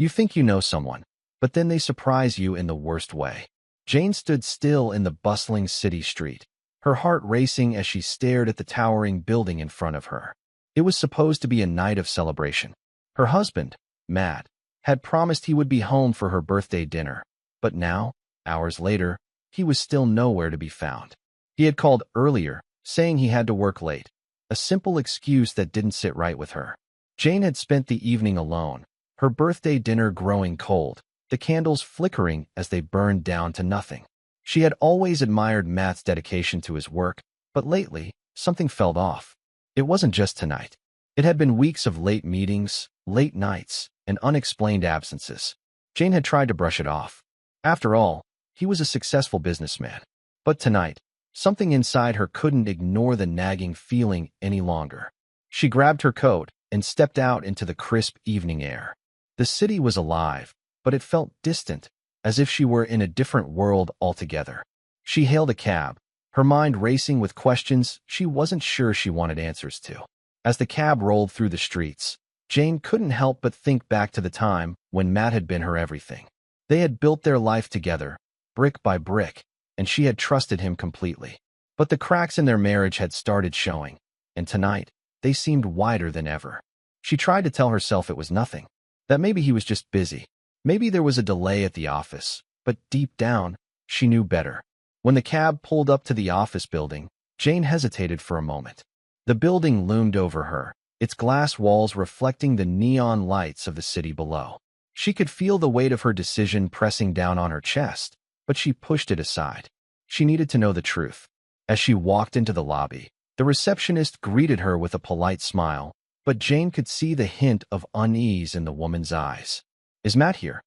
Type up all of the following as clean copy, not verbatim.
You think you know someone, but then they surprise you in the worst way. Jane stood still in the bustling city street, her heart racing as she stared at the towering building in front of her. It was supposed to be a night of celebration. Her husband, Matt, had promised he would be home for her birthday dinner, but now, hours later, he was still nowhere to be found. He had called earlier, saying he had to work late, a simple excuse that didn't sit right with her. Jane had spent the evening alone, her birthday dinner growing cold, the candles flickering as they burned down to nothing. She had always admired Matt's dedication to his work, but lately, something felt off. It wasn't just tonight. It had been weeks of late meetings, late nights, and unexplained absences. Jane had tried to brush it off. After all, he was a successful businessman. But tonight, something inside her couldn't ignore the nagging feeling any longer. She grabbed her coat and stepped out into the crisp evening air. The city was alive, but it felt distant, as if she were in a different world altogether. She hailed a cab, her mind racing with questions she wasn't sure she wanted answers to. As the cab rolled through the streets, Jane couldn't help but think back to the time when Matt had been her everything. They had built their life together, brick by brick, and she had trusted him completely. But the cracks in their marriage had started showing, and tonight, they seemed wider than ever. She tried to tell herself it was nothing, that maybe he was just busy. Maybe there was a delay at the office, but deep down, she knew better. When the cab pulled up to the office building, Jane hesitated for a moment. The building loomed over her, its glass walls reflecting the neon lights of the city below. She could feel the weight of her decision pressing down on her chest, but she pushed it aside. She needed to know the truth. As she walked into the lobby, the receptionist greeted her with a polite smile, but Jane could see the hint of unease in the woman's eyes. "Is Matt here?"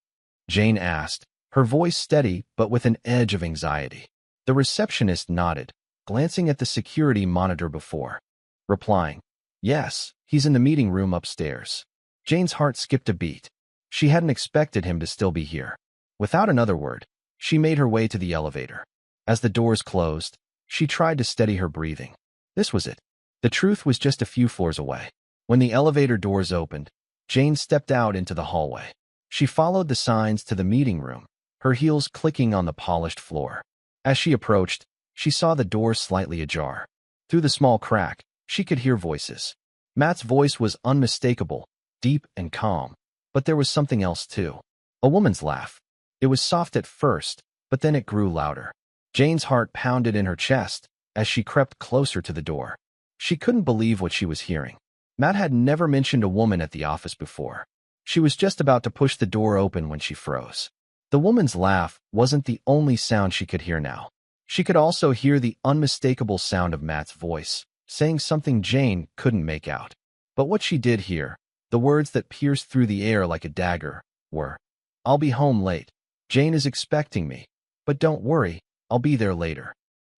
Jane asked, her voice steady but with an edge of anxiety. The receptionist nodded, glancing at the security monitor before, replying, "Yes, he's in the meeting room upstairs." Jane's heart skipped a beat. She hadn't expected him to still be here. Without another word, she made her way to the elevator. As the doors closed, she tried to steady her breathing. This was it. The truth was just a few floors away. When the elevator doors opened, Jane stepped out into the hallway. She followed the signs to the meeting room, her heels clicking on the polished floor. As she approached, she saw the door slightly ajar. Through the small crack, she could hear voices. Matt's voice was unmistakable, deep and calm, but there was something else too. A woman's laugh. It was soft at first, but then it grew louder. Jane's heart pounded in her chest as she crept closer to the door. She couldn't believe what she was hearing. Matt had never mentioned a woman at the office before. She was just about to push the door open when she froze. The woman's laugh wasn't the only sound she could hear now. She could also hear the unmistakable sound of Matt's voice, saying something Jane couldn't make out. But what she did hear, the words that pierced through the air like a dagger, were, "I'll be home late. Jane is expecting me. But don't worry, I'll be there later."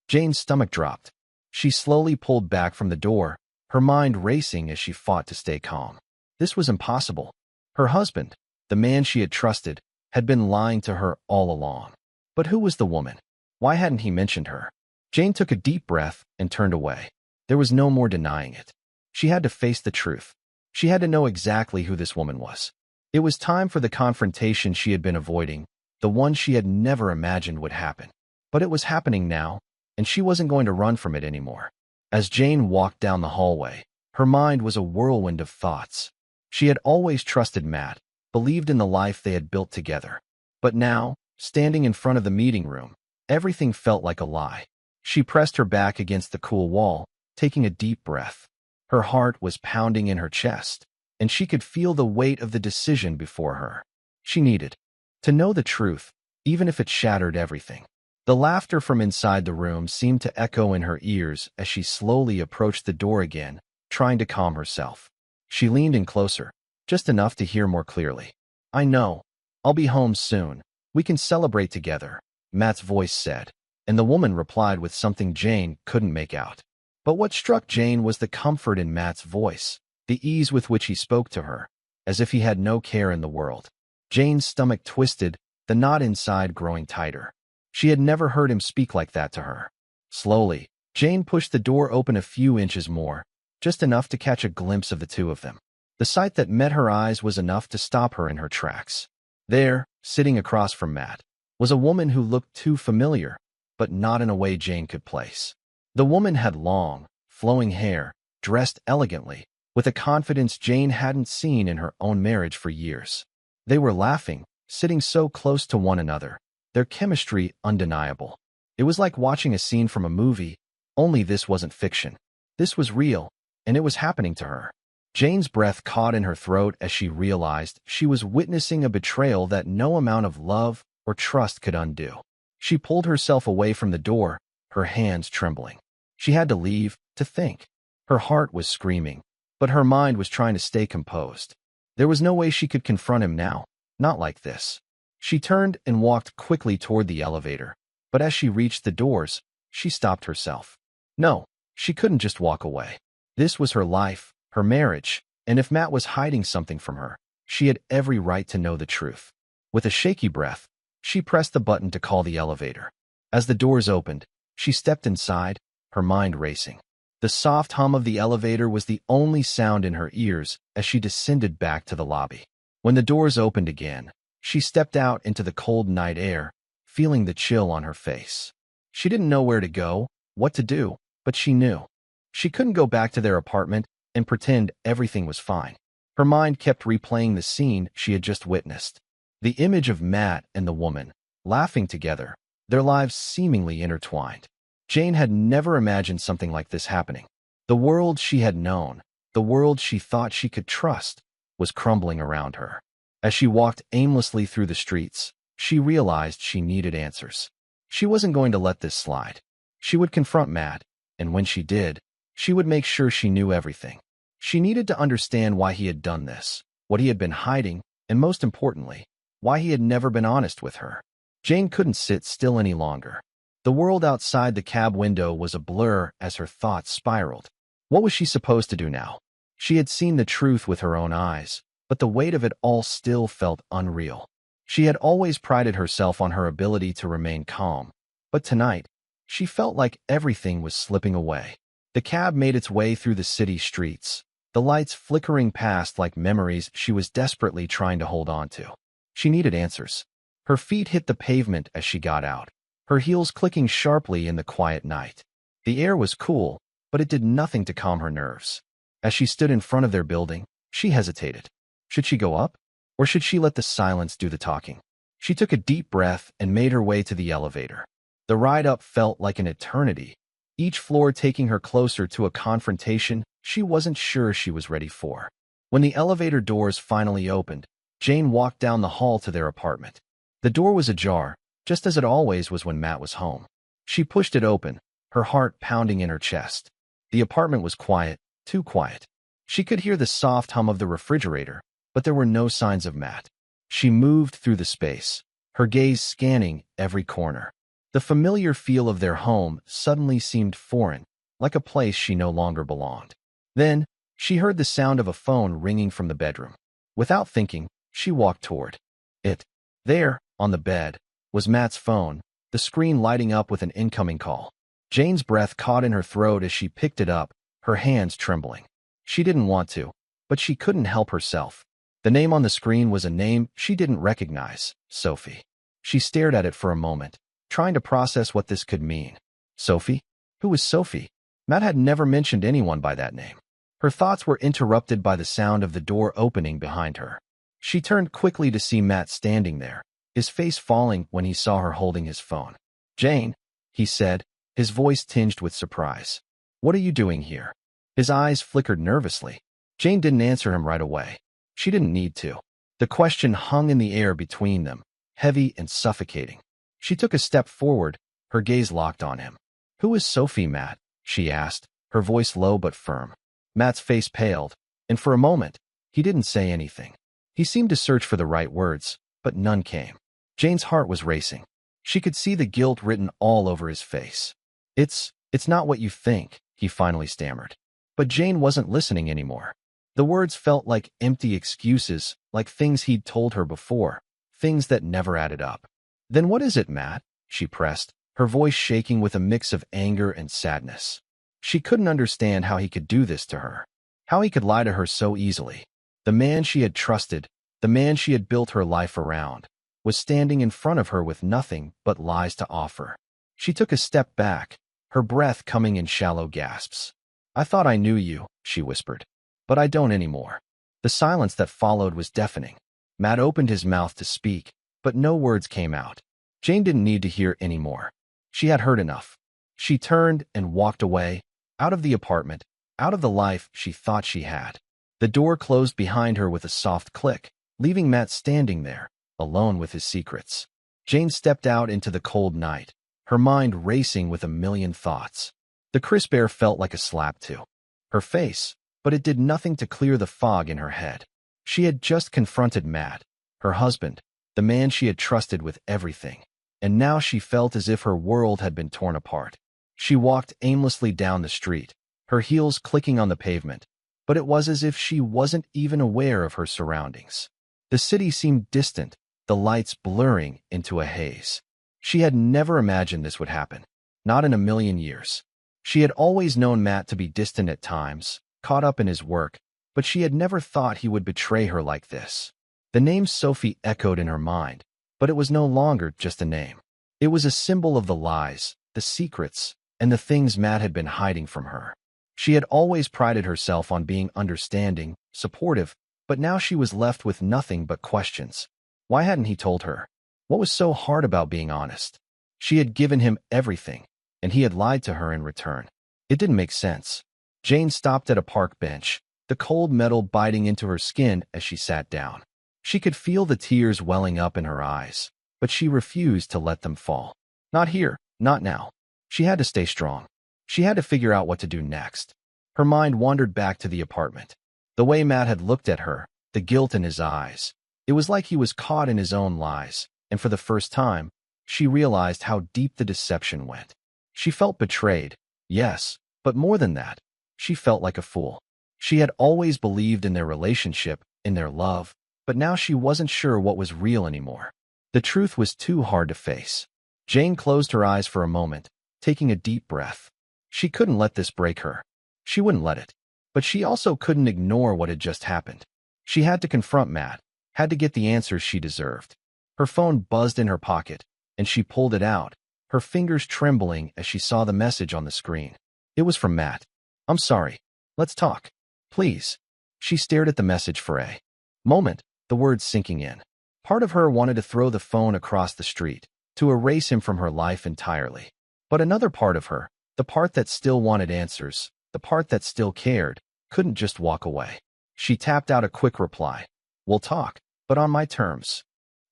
Jane's stomach dropped. She slowly pulled back from the door, her mind racing as she fought to stay calm. This was impossible. Her husband, the man she had trusted, had been lying to her all along. But who was the woman? Why hadn't he mentioned her? Jane took a deep breath and turned away. There was no more denying it. She had to face the truth. She had to know exactly who this woman was. It was time for the confrontation she had been avoiding, the one she had never imagined would happen. But it was happening now, and she wasn't going to run from it anymore. As Jane walked down the hallway, her mind was a whirlwind of thoughts. She had always trusted Matt, believed in the life they had built together. But now, standing in front of the meeting room, everything felt like a lie. She pressed her back against the cool wall, taking a deep breath. Her heart was pounding in her chest, and she could feel the weight of the decision before her. She needed to know the truth, even if it shattered everything. The laughter from inside the room seemed to echo in her ears as she slowly approached the door again, trying to calm herself. She leaned in closer, just enough to hear more clearly. "I know. I'll be home soon. We can celebrate together," Matt's voice said, and the woman replied with something Jane couldn't make out. But what struck Jane was the comfort in Matt's voice, the ease with which he spoke to her, as if he had no care in the world. Jane's stomach twisted, the knot inside growing tighter. She had never heard him speak like that to her. Slowly, Jane pushed the door open a few inches more, just enough to catch a glimpse of the two of them. The sight that met her eyes was enough to stop her in her tracks. There, sitting across from Matt, was a woman who looked too familiar, but not in a way Jane could place. The woman had long, flowing hair, dressed elegantly, with a confidence Jane hadn't seen in her own marriage for years. They were laughing, sitting so close to one another, their chemistry undeniable. It was like watching a scene from a movie, only this wasn't fiction. This was real, and it was happening to her. Jane's breath caught in her throat as she realized she was witnessing a betrayal that no amount of love or trust could undo. She pulled herself away from the door, her hands trembling. She had to leave, to think. Her heart was screaming, but her mind was trying to stay composed. There was no way she could confront him now, not like this. She turned and walked quickly toward the elevator, but as she reached the doors, she stopped herself. No, she couldn't just walk away. This was her life, her marriage, and if Matt was hiding something from her, she had every right to know the truth. With a shaky breath, she pressed the button to call the elevator. As the doors opened, she stepped inside, her mind racing. The soft hum of the elevator was the only sound in her ears as she descended back to the lobby. When the doors opened again, she stepped out into the cold night air, feeling the chill on her face. She didn't know where to go, what to do, but she knew. She couldn't go back to their apartment and pretend everything was fine. Her mind kept replaying the scene she had just witnessed. The image of Matt and the woman, laughing together, their lives seemingly intertwined. Jane had never imagined something like this happening. The world she had known, the world she thought she could trust, was crumbling around her. As she walked aimlessly through the streets, she realized she needed answers. She wasn't going to let this slide. She would confront Matt, and when she did, she would make sure she knew everything. She needed to understand why he had done this, what he had been hiding, and most importantly, why he had never been honest with her. Jane couldn't sit still any longer. The world outside the cab window was a blur as her thoughts spiraled. What was she supposed to do now? She had seen the truth with her own eyes, but the weight of it all still felt unreal. She had always prided herself on her ability to remain calm, but tonight, she felt like everything was slipping away. The cab made its way through the city streets, the lights flickering past like memories she was desperately trying to hold on to. She needed answers. Her feet hit the pavement as she got out, her heels clicking sharply in the quiet night. The air was cool, but it did nothing to calm her nerves. As she stood in front of their building, she hesitated. Should she go up? Or should she let the silence do the talking? She took a deep breath and made her way to the elevator. The ride up felt like an eternity, each floor taking her closer to a confrontation she wasn't sure she was ready for. When the elevator doors finally opened, Jane walked down the hall to their apartment. The door was ajar, just as it always was when Matt was home. She pushed it open, her heart pounding in her chest. The apartment was quiet, too quiet. She could hear the soft hum of the refrigerator, but there were no signs of Matt. She moved through the space, her gaze scanning every corner. The familiar feel of their home suddenly seemed foreign, like a place she no longer belonged. Then, she heard the sound of a phone ringing from the bedroom. Without thinking, she walked toward it. There, on the bed, was Matt's phone, the screen lighting up with an incoming call. Jane's breath caught in her throat as she picked it up, her hands trembling. She didn't want to, but she couldn't help herself. The name on the screen was a name she didn't recognize, Sophie. She stared at it for a moment, trying to process what this could mean. Sophie? Who was Sophie? Matt had never mentioned anyone by that name. Her thoughts were interrupted by the sound of the door opening behind her. She turned quickly to see Matt standing there, his face falling when he saw her holding his phone. "Jane," he said, his voice tinged with surprise. "What are you doing here?" His eyes flickered nervously. Jane didn't answer him right away. She didn't need to. The question hung in the air between them, heavy and suffocating. She took a step forward, her gaze locked on him. "Who is Sophie, Matt?" she asked, her voice low but firm. Matt's face paled, and for a moment, he didn't say anything. He seemed to search for the right words, but none came. Jane's heart was racing. She could see the guilt written all over his face. It's not what you think," he finally stammered. But Jane wasn't listening anymore. The words felt like empty excuses, like things he'd told her before, things that never added up. "Then what is it, Matt?" she pressed, her voice shaking with a mix of anger and sadness. She couldn't understand how he could do this to her, how he could lie to her so easily. The man she had trusted, the man she had built her life around, was standing in front of her with nothing but lies to offer. She took a step back, her breath coming in shallow gasps. "I thought I knew you," she whispered. "But I don't anymore." The silence that followed was deafening. Matt opened his mouth to speak, but no words came out. Jane didn't need to hear any more. She had heard enough. She turned and walked away, out of the apartment, out of the life she thought she had. The door closed behind her with a soft click, leaving Matt standing there, alone with his secrets. Jane stepped out into the cold night, her mind racing with a million thoughts. The crisp air felt like a slap to her face, but it did nothing to clear the fog in her head. She had just confronted Matt, her husband, the man she had trusted with everything, and now she felt as if her world had been torn apart. She walked aimlessly down the street, her heels clicking on the pavement, but it was as if she wasn't even aware of her surroundings. The city seemed distant, the lights blurring into a haze. She had never imagined this would happen, not in a million years. She had always known Matt to be distant at times, caught up in his work, but she had never thought he would betray her like this. The name Sophie echoed in her mind, but it was no longer just a name. It was a symbol of the lies, the secrets, and the things Matt had been hiding from her. She had always prided herself on being understanding, supportive, but now she was left with nothing but questions. Why hadn't he told her? What was so hard about being honest? She had given him everything, and he had lied to her in return. It didn't make sense. Jane stopped at a park bench, the cold metal biting into her skin as she sat down. She could feel the tears welling up in her eyes, but she refused to let them fall. Not here, not now. She had to stay strong. She had to figure out what to do next. Her mind wandered back to the apartment. The way Matt had looked at her, the guilt in his eyes. It was like he was caught in his own lies, and for the first time, she realized how deep the deception went. She felt betrayed, yes, but more than that, she felt like a fool. She had always believed in their relationship, in their love, but now she wasn't sure what was real anymore. The truth was too hard to face. Jane closed her eyes for a moment, taking a deep breath. She couldn't let this break her. She wouldn't let it. But she also couldn't ignore what had just happened. She had to confront Matt, had to get the answers she deserved. Her phone buzzed in her pocket, and she pulled it out, her fingers trembling as she saw the message on the screen. It was from Matt. "I'm sorry. Let's talk. Please." She stared at the message for a moment, the words sinking in. Part of her wanted to throw the phone across the street, to erase him from her life entirely. But another part of her, the part that still wanted answers, the part that still cared, couldn't just walk away. She tapped out a quick reply. "We'll talk, but on my terms."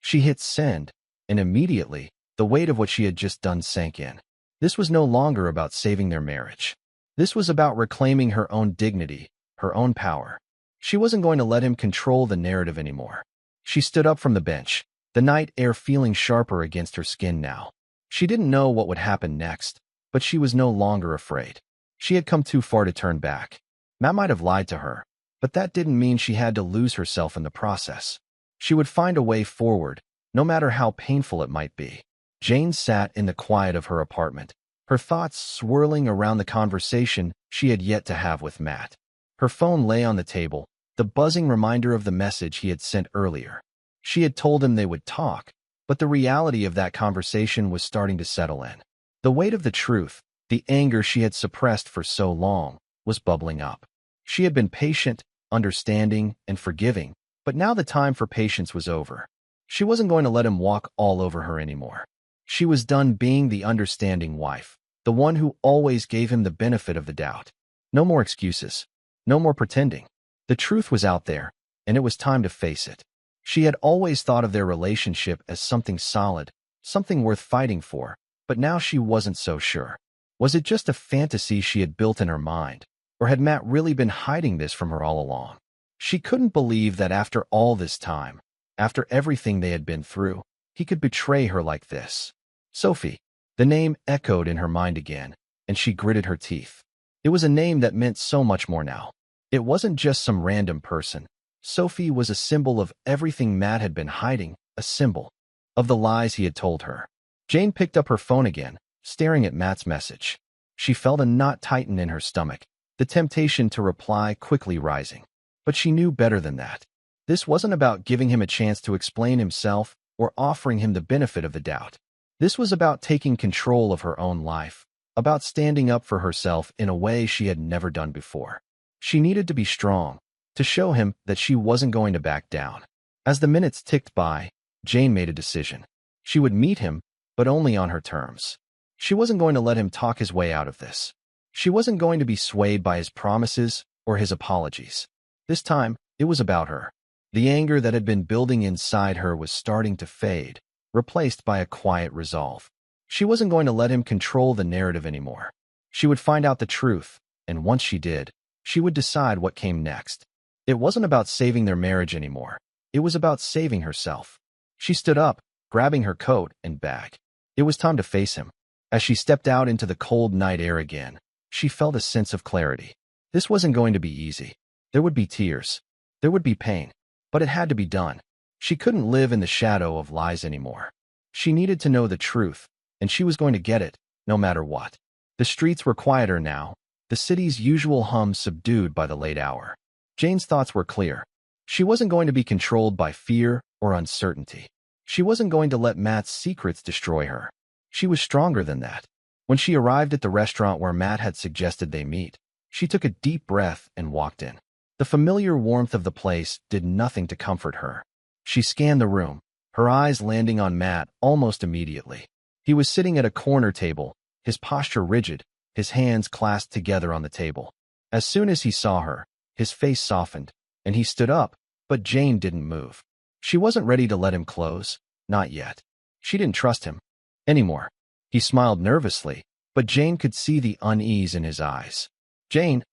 She hit send, and immediately, the weight of what she had just done sank in. This was no longer about saving their marriage. This was about reclaiming her own dignity, her own power. She wasn't going to let him control the narrative anymore. She stood up from the bench, the night air feeling sharper against her skin now. She didn't know what would happen next, but she was no longer afraid. She had come too far to turn back. Matt might have lied to her, but that didn't mean she had to lose herself in the process. She would find a way forward, no matter how painful it might be. Jane sat in the quiet of her apartment, her thoughts swirling around the conversation she had yet to have with Matt. Her phone lay on the table, the buzzing reminder of the message he had sent earlier. She had told him they would talk, but the reality of that conversation was starting to settle in. The weight of the truth, the anger she had suppressed for so long, was bubbling up. She had been patient, understanding, and forgiving, but now the time for patience was over. She wasn't going to let him walk all over her anymore. She was done being the understanding wife, the one who always gave him the benefit of the doubt. No more excuses. No more pretending. The truth was out there, and it was time to face it. She had always thought of their relationship as something solid, something worth fighting for, but now she wasn't so sure. Was it just a fantasy she had built in her mind, or had Matt really been hiding this from her all along? She couldn't believe that after all this time, after everything they had been through, he could betray her like this. Sophie. The name echoed in her mind again, and she gritted her teeth. It was a name that meant so much more now. It wasn't just some random person. Sophie was a symbol of everything Matt had been hiding, a symbol of the lies he had told her. Jane picked up her phone again, staring at Matt's message. She felt a knot tighten in her stomach, the temptation to reply quickly rising. But she knew better than that. This wasn't about giving him a chance to explain himself or offering him the benefit of the doubt. This was about taking control of her own life, about standing up for herself in a way she had never done before. She needed to be strong, to show him that she wasn't going to back down. As the minutes ticked by, Jane made a decision. She would meet him, but only on her terms. She wasn't going to let him talk his way out of this. She wasn't going to be swayed by his promises or his apologies. This time, it was about her. The anger that had been building inside her was starting to fade, replaced by a quiet resolve. She wasn't going to let him control the narrative anymore. She would find out the truth, and once she did, she would decide what came next. It wasn't about saving their marriage anymore. It was about saving herself. She stood up, grabbing her coat and bag. It was time to face him. As she stepped out into the cold night air again, she felt a sense of clarity. This wasn't going to be easy. There would be tears. There would be pain. But it had to be done. She couldn't live in the shadow of lies anymore. She needed to know the truth, and she was going to get it, no matter what. The streets were quieter now, the city's usual hum subdued by the late hour. Jane's thoughts were clear. She wasn't going to be controlled by fear or uncertainty. She wasn't going to let Matt's secrets destroy her. She was stronger than that. When she arrived at the restaurant where Matt had suggested they meet, she took a deep breath and walked in. The familiar warmth of the place did nothing to comfort her. She scanned the room, her eyes landing on Matt almost immediately. He was sitting at a corner table, his posture rigid, his hands clasped together on the table. As soon as he saw her, his face softened, and he stood up, but Jane didn't move. She wasn't ready to let him close, not yet. She didn't trust him anymore. He smiled nervously, but Jane could see the unease in his eyes. Jane,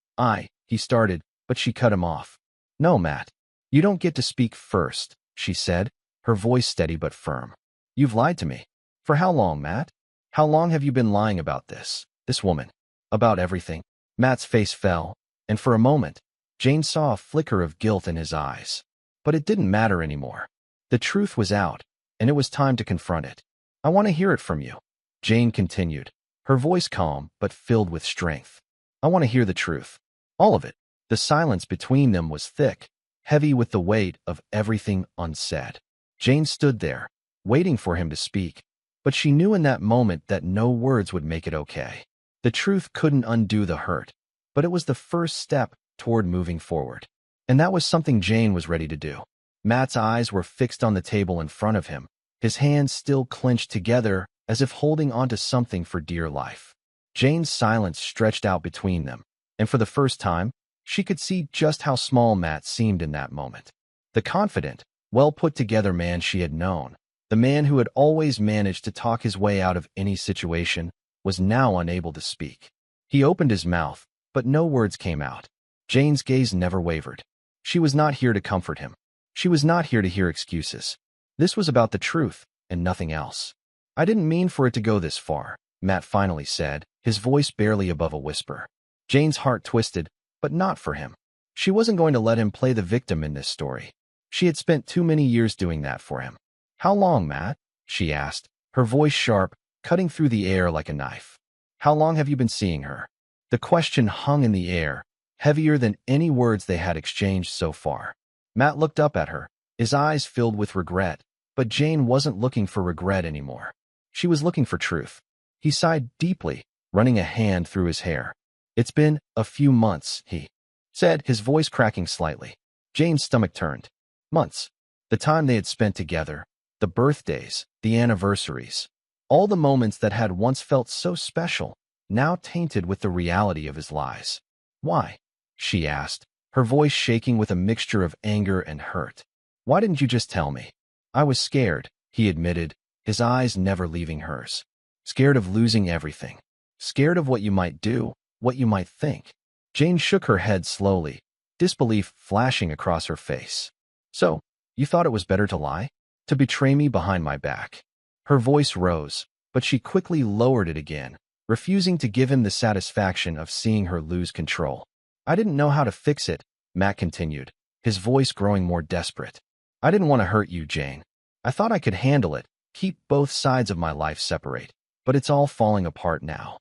he started, but she cut him off. No, Matt. You don't get to speak first, she said, her voice steady but firm. You've lied to me. For how long, Matt? How long have you been lying about this woman? About everything. Matt's face fell, and for a moment, Jane saw a flicker of guilt in his eyes. But it didn't matter anymore. The truth was out, and it was time to confront it. I want to hear it from you, Jane continued, her voice calm but filled with strength. I want to hear the truth. All of it. The silence between them was thick, heavy with the weight of everything unsaid. Jane stood there, waiting for him to speak, but she knew in that moment that no words would make it okay. The truth couldn't undo the hurt, but it was the first step toward moving forward. And that was something Jane was ready to do. Matt's eyes were fixed on the table in front of him, his hands still clenched together as if holding onto something for dear life. Jane's silence stretched out between them, and for the first time, she could see just how small Matt seemed in that moment. The confident, well-put-together man she had known, the man who had always managed to talk his way out of any situation, was now unable to speak. He opened his mouth, but no words came out. Jane's gaze never wavered. She was not here to comfort him. She was not here to hear excuses. This was about the truth, and nothing else. I didn't mean for it to go this far, Matt finally said, his voice barely above a whisper. Jane's heart twisted, but not for him. She wasn't going to let him play the victim in this story. She had spent too many years doing that for him. How long, Matt? She asked, her voice sharp, cutting through the air like a knife. How long have you been seeing her? The question hung in the air, heavier than any words they had exchanged so far. Matt looked up at her, his eyes filled with regret, but Jane wasn't looking for regret anymore. She was looking for truth. He sighed deeply, running a hand through his hair. It's been a few months, he said, his voice cracking slightly. Jane's stomach turned. Months. The time they had spent together, the birthdays, the anniversaries, all the moments that had once felt so special, now tainted with the reality of his lies. Why? She asked, her voice shaking with a mixture of anger and hurt. Why didn't you just tell me? I was scared, he admitted, his eyes never leaving hers. Scared of losing everything. Scared of what you might do, what you might think. Jane shook her head slowly, disbelief flashing across her face. So, you thought it was better to lie? To betray me behind my back? Her voice rose, but she quickly lowered it again, refusing to give him the satisfaction of seeing her lose control. I didn't know how to fix it, Matt continued, his voice growing more desperate. I didn't want to hurt you, Jane. I thought I could handle it, keep both sides of my life separate, but it's all falling apart now.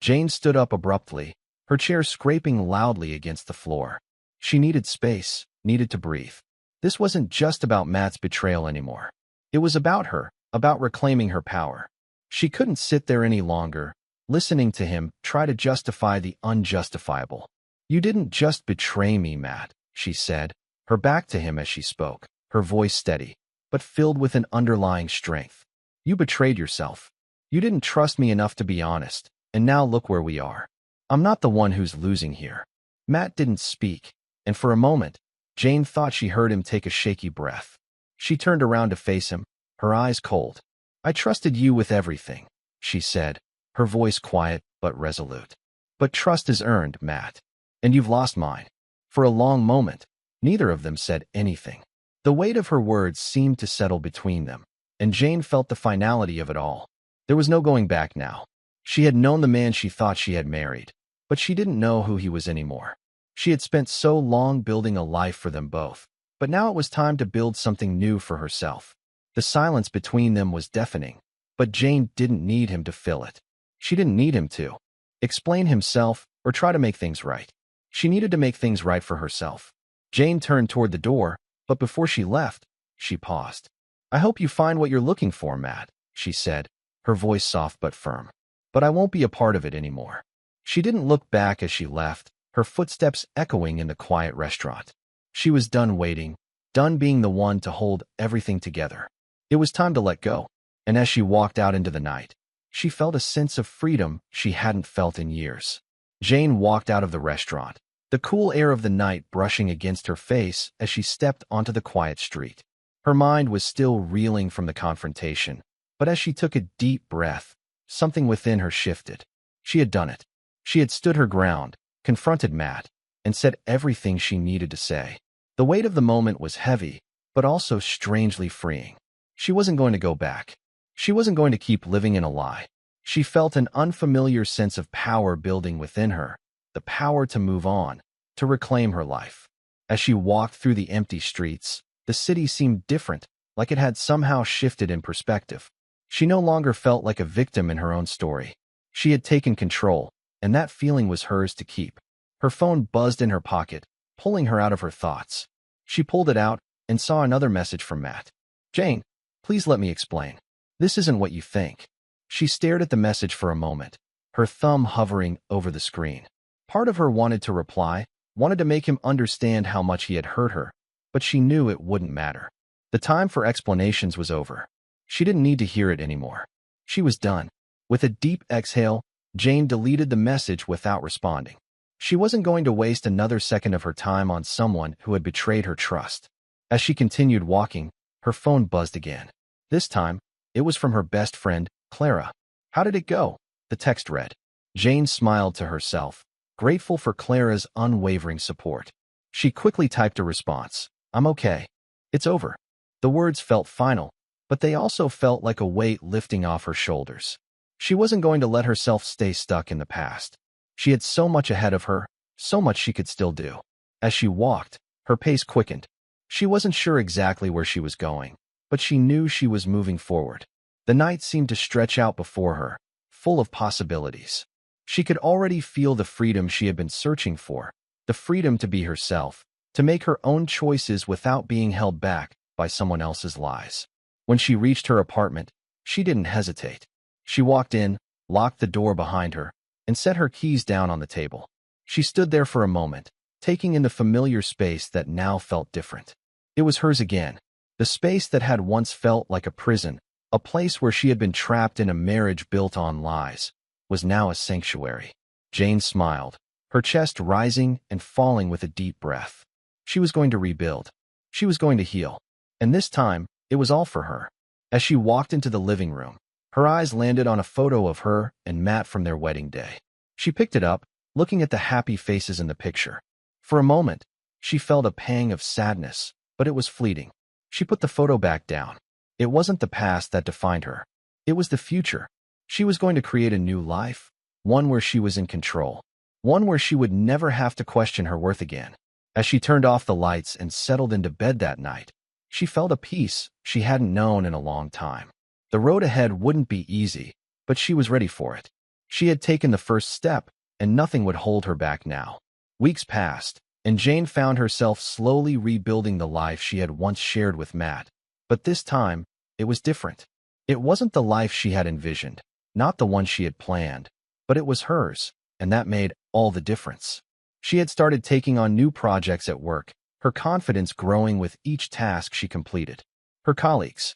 Jane stood up abruptly, her chair scraping loudly against the floor. She needed space, needed to breathe. This wasn't just about Matt's betrayal anymore. It was about her, about reclaiming her power. She couldn't sit there any longer, listening to him try to justify the unjustifiable. "You didn't just betray me, Matt," she said, her back to him as she spoke, her voice steady, but filled with an underlying strength. "You betrayed yourself. You didn't trust me enough to be honest, and now look where we are. I'm not the one who's losing here." Matt didn't speak, and for a moment, Jane thought she heard him take a shaky breath. She turned around to face him, her eyes cold. "I trusted you with everything," she said, her voice quiet but resolute. "But trust is earned, Matt, and you've lost mine." For a long moment, neither of them said anything. The weight of her words seemed to settle between them, and Jane felt the finality of it all. There was no going back now. She had known the man she thought she had married, but she didn't know who he was anymore. She had spent so long building a life for them both, but now it was time to build something new for herself. The silence between them was deafening, but Jane didn't need him to fill it. She didn't need him to explain himself or try to make things right. She needed to make things right for herself. Jane turned toward the door, but before she left, she paused. "I hope you find what you're looking for, Matt," she said, her voice soft but firm. "But I won't be a part of it anymore." She didn't look back as she left, her footsteps echoing in the quiet restaurant. She was done waiting, done being the one to hold everything together. It was time to let go, and as she walked out into the night, she felt a sense of freedom she hadn't felt in years. Jane walked out of the restaurant, the cool air of the night brushing against her face as she stepped onto the quiet street. Her mind was still reeling from the confrontation, but as she took a deep breath, something within her shifted. She had done it. She had stood her ground, confronted Matt, and said everything she needed to say. The weight of the moment was heavy, but also strangely freeing. She wasn't going to go back. She wasn't going to keep living in a lie. She felt an unfamiliar sense of power building within her, the power to move on, to reclaim her life. As she walked through the empty streets, the city seemed different, like it had somehow shifted in perspective. She no longer felt like a victim in her own story. She had taken control, and that feeling was hers to keep. Her phone buzzed in her pocket, pulling her out of her thoughts. She pulled it out and saw another message from Matt. "Jane, please let me explain. This isn't what you think." She stared at the message for a moment, her thumb hovering over the screen. Part of her wanted to reply, wanted to make him understand how much he had hurt her, but she knew it wouldn't matter. The time for explanations was over. She didn't need to hear it anymore. She was done. With a deep exhale, Jane deleted the message without responding. She wasn't going to waste another second of her time on someone who had betrayed her trust. As she continued walking, her phone buzzed again. This time, it was from her best friend, Clara. "How did it go?" the text read. Jane smiled to herself, grateful for Clara's unwavering support. She quickly typed a response. "I'm okay. It's over." The words felt final, but they also felt like a weight lifting off her shoulders. She wasn't going to let herself stay stuck in the past. She had so much ahead of her, so much she could still do. As she walked, her pace quickened. She wasn't sure exactly where she was going, but she knew she was moving forward. The night seemed to stretch out before her, full of possibilities. She could already feel the freedom she had been searching for, the freedom to be herself, to make her own choices without being held back by someone else's lies. When she reached her apartment, she didn't hesitate. She walked in, locked the door behind her, and set her keys down on the table. She stood there for a moment, taking in the familiar space that now felt different. It was hers again, the space that had once felt like a prison, a place where she had been trapped in a marriage built on lies, was now a sanctuary. Jane smiled, her chest rising and falling with a deep breath. She was going to rebuild. She was going to heal. And this time, it was all for her. As she walked into the living room, her eyes landed on a photo of her and Matt from their wedding day. She picked it up, looking at the happy faces in the picture. For a moment, she felt a pang of sadness, but it was fleeting. She put the photo back down. It wasn't the past that defined her. It was the future. She was going to create a new life, one where she was in control, one where she would never have to question her worth again. As she turned off the lights and settled into bed that night, she felt a peace she hadn't known in a long time. The road ahead wouldn't be easy, but she was ready for it. She had taken the first step, and nothing would hold her back now. Weeks passed, and Jane found herself slowly rebuilding the life she had once shared with Matt. But this time, it was different. It wasn't the life she had envisioned, not the one she had planned, but it was hers, and that made all the difference. She had started taking on new projects at work, her confidence growing with each task she completed. Her colleagues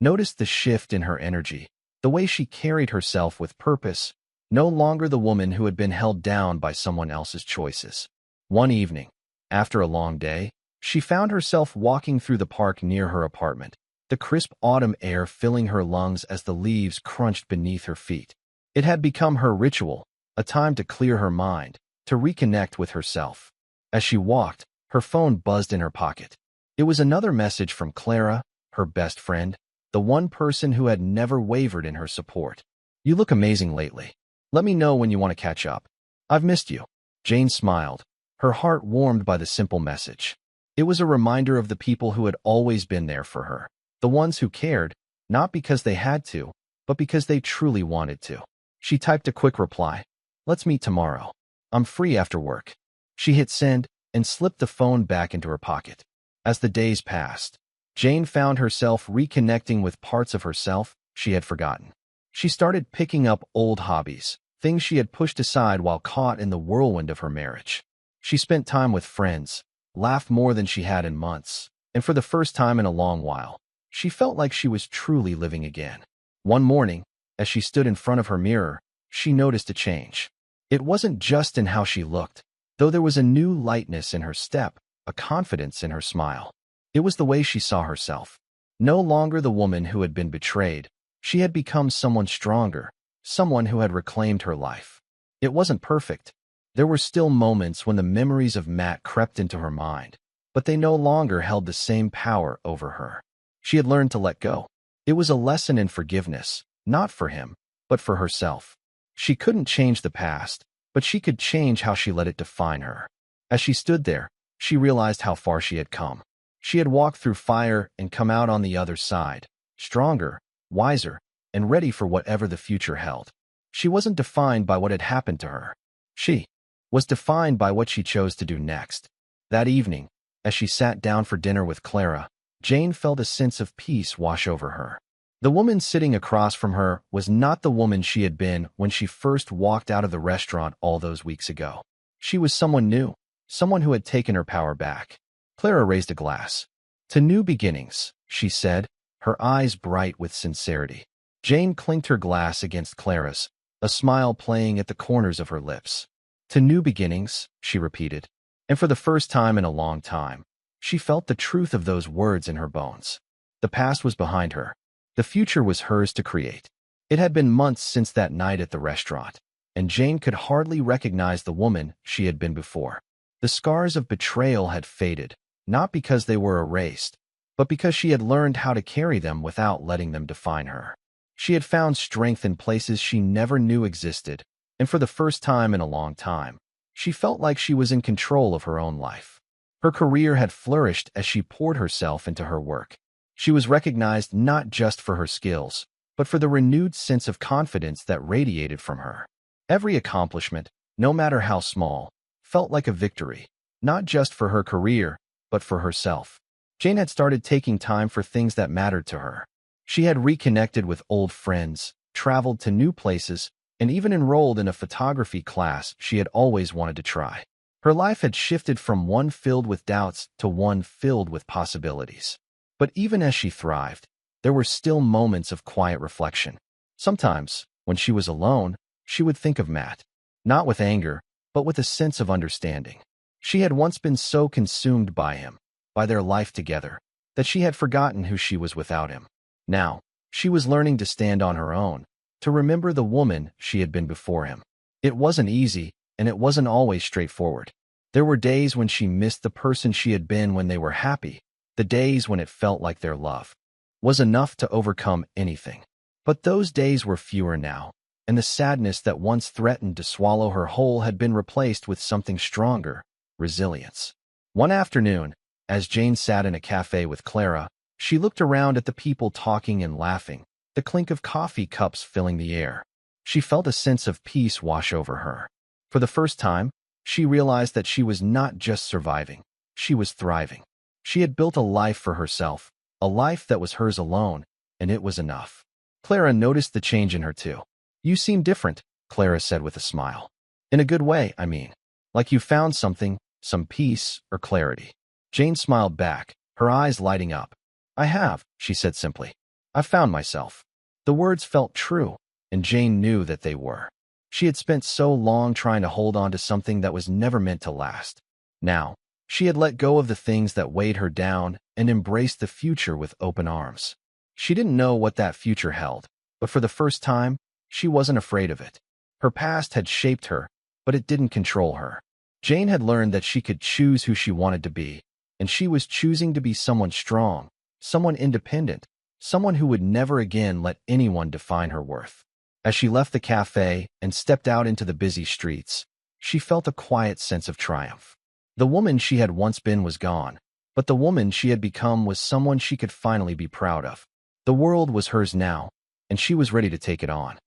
noticed the shift in her energy, the way she carried herself with purpose, no longer the woman who had been held down by someone else's choices. One evening, after a long day, she found herself walking through the park near her apartment, the crisp autumn air filling her lungs as the leaves crunched beneath her feet. It had become her ritual, a time to clear her mind, to reconnect with herself. As she walked, her phone buzzed in her pocket. It was another message from Clara, her best friend, the one person who had never wavered in her support. "You look amazing lately. Let me know when you want to catch up. I've missed you." Jane smiled, her heart warmed by the simple message. It was a reminder of the people who had always been there for her, the ones who cared, not because they had to, but because they truly wanted to. She typed a quick reply, "Let's meet tomorrow. I'm free after work." She hit send and slipped the phone back into her pocket. As the days passed, Jane found herself reconnecting with parts of herself she had forgotten. She started picking up old hobbies, things she had pushed aside while caught in the whirlwind of her marriage. She spent time with friends, laughed more than she had in months, and for the first time in a long while, she felt like she was truly living again. One morning, as she stood in front of her mirror, she noticed a change. It wasn't just in how she looked, though there was a new lightness in her step, a confidence in her smile. It was the way she saw herself. No longer the woman who had been betrayed, she had become someone stronger, someone who had reclaimed her life. It wasn't perfect. There were still moments when the memories of Matt crept into her mind, but they no longer held the same power over her. She had learned to let go. It was a lesson in forgiveness, not for him, but for herself. She couldn't change the past, but she could change how she let it define her. As she stood there, she realized how far she had come. She had walked through fire and come out on the other side, stronger, wiser, and ready for whatever the future held. She wasn't defined by what had happened to her. She was defined by what she chose to do next. That evening, as she sat down for dinner with Clara, Jane felt a sense of peace wash over her. The woman sitting across from her was not the woman she had been when she first walked out of the restaurant all those weeks ago. She was someone new, someone who had taken her power back. Clara raised a glass. "To new beginnings," she said, her eyes bright with sincerity. Jane clinked her glass against Clara's, a smile playing at the corners of her lips. "To new beginnings," she repeated, and for the first time in a long time, she felt the truth of those words in her bones. The past was behind her. The future was hers to create. It had been months since that night at the restaurant, and Jane could hardly recognize the woman she had been before. The scars of betrayal had faded, not because they were erased, but because she had learned how to carry them without letting them define her. She had found strength in places she never knew existed, and for the first time in a long time, she felt like she was in control of her own life. Her career had flourished as she poured herself into her work. She was recognized not just for her skills, but for the renewed sense of confidence that radiated from her. Every accomplishment, no matter how small, felt like a victory, not just for her career, but for herself. Jane had started taking time for things that mattered to her. She had reconnected with old friends, traveled to new places, and even enrolled in a photography class she had always wanted to try. Her life had shifted from one filled with doubts to one filled with possibilities. But even as she thrived, there were still moments of quiet reflection. Sometimes, when she was alone, she would think of Matt, not with anger, but with a sense of understanding. She had once been so consumed by him, by their life together, that she had forgotten who she was without him. Now, she was learning to stand on her own, to remember the woman she had been before him. It wasn't easy, and it wasn't always straightforward. There were days when she missed the person she had been when they were happy, the days when it felt like their love was enough to overcome anything. But those days were fewer now, and the sadness that once threatened to swallow her whole had been replaced with something stronger, resilience. One afternoon, as Jane sat in a cafe with Clara, she looked around at the people talking and laughing, the clink of coffee cups filling the air. She felt a sense of peace wash over her. For the first time, She realized that she was not just surviving, she was thriving. She had built a life for herself, a life that was hers alone, and it was enough. Clara noticed the change in her too. "You seem different," Clara said with a smile. "In a good way, I mean. Like you found something, some peace or clarity." Jane smiled back, her eyes lighting up. "I have," she said simply. "I've found myself." The words felt true, and Jane knew that they were. She had spent so long trying to hold on to something that was never meant to last. Now, she had let go of the things that weighed her down and embraced the future with open arms. She didn't know what that future held, but for the first time, she wasn't afraid of it. Her past had shaped her, but it didn't control her. Jane had learned that she could choose who she wanted to be, and she was choosing to be someone strong, someone independent, someone who would never again let anyone define her worth. As she left the cafe and stepped out into the busy streets, she felt a quiet sense of triumph. The woman she had once been was gone, but the woman she had become was someone she could finally be proud of. The world was hers now, and she was ready to take it on.